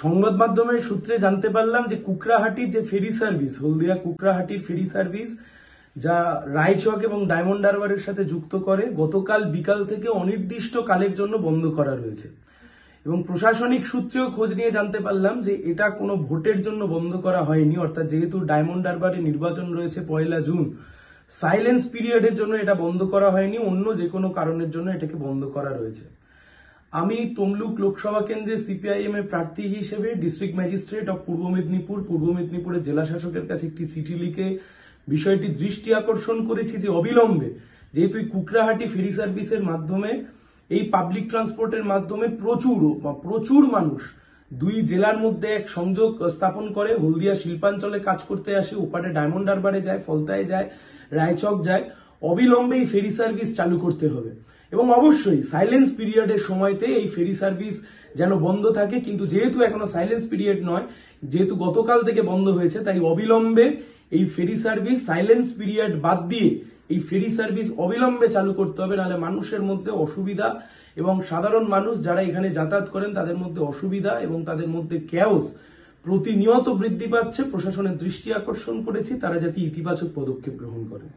সংবাদ মাধ্যমের সূত্রে জানতে পারলাম যে কুকড়াহাটির যে ফেরি সার্ভিস, হলদিয়া কুকড়াহাটির ফেরি সার্ভিস যা রায়চক এবং ডায়মন্ড হারবারের সাথে যুক্ত করে, গতকাল বিকাল থেকে অনির্দিষ্ট কালের জন্য বন্ধ করা রয়েছে। এবং প্রশাসনিক সূত্রেও খোঁজ নিয়ে জানতে পারলাম যে এটা কোনো ভোটের জন্য বন্ধ করা হয়নি, অর্থাৎ যেহেতু ডায়মন্ড হারবারে নির্বাচন রয়েছে 1 জুন, সাইলেন্স পিরিয়ডের জন্য এটা বন্ধ করা হয়নি, অন্য যে কোনো কারণের জন্য এটাকে বন্ধ করা রয়েছে। আমি তমলুক লোকসভা কেন্দ্রে সিপিআইএম এর প্রার্থী হিসেবে ডিস্ট্রিক্ট ম্যাজিস্ট্রেট অফ পূর্ব মেদিনীপুরের জেলা শাসকের কাছে একটি চিঠি লিখে বিষয়টি দৃষ্টি আকর্ষণ করেছি যে অবিলম্বে, যেহেতু কুকড়াহাটি ফেরি সার্ভিসের মাধ্যমে, এই পাবলিক ট্রান্সপোর্টের মাধ্যমে প্রচুর মানুষ দুই জেলার মধ্যে এক সংযোগ স্থাপন করে, হলদিয়া শিল্পাঞ্চলে কাজ করতে আসে, ওপারে ডায়মন্ড হারবারে যায়, ফলতায় যায়, রায়চক যায়, অবিলম্বে এই ফেরি সার্ভিস চালু করতে হবে। এবং অবশ্যই সাইলেন্স পিরিয়ডের সময়তে এই ফেরি সার্ভিস যেন বন্ধ থাকে, কিন্তু যেহেতু এখনো সাইলেন্স পিরিয়ড নয়, যেহেতু গতকাল থেকে বন্ধ হয়েছে, তাই অবিলম্বে এই ফেরি সার্ভিস সাইলেন্স পিরিয়ড বাদ দিয়ে এই ফেরি সার্ভিস অবিলম্বে চালু করতে হবে, নাহলে মানুষের মধ্যে অসুবিধা এবং সাধারণ মানুষ যারা এখানে যাতায়াত করেন তাদের মধ্যে অসুবিধা এবং তাদের মধ্যে ক্যাওস প্রতিনিয়ত বৃদ্ধি পাচ্ছে। প্রশাসনের দৃষ্টি আকর্ষণ করেছি তারা যাতে ইতিবাচক পদক্ষেপ গ্রহণ করে।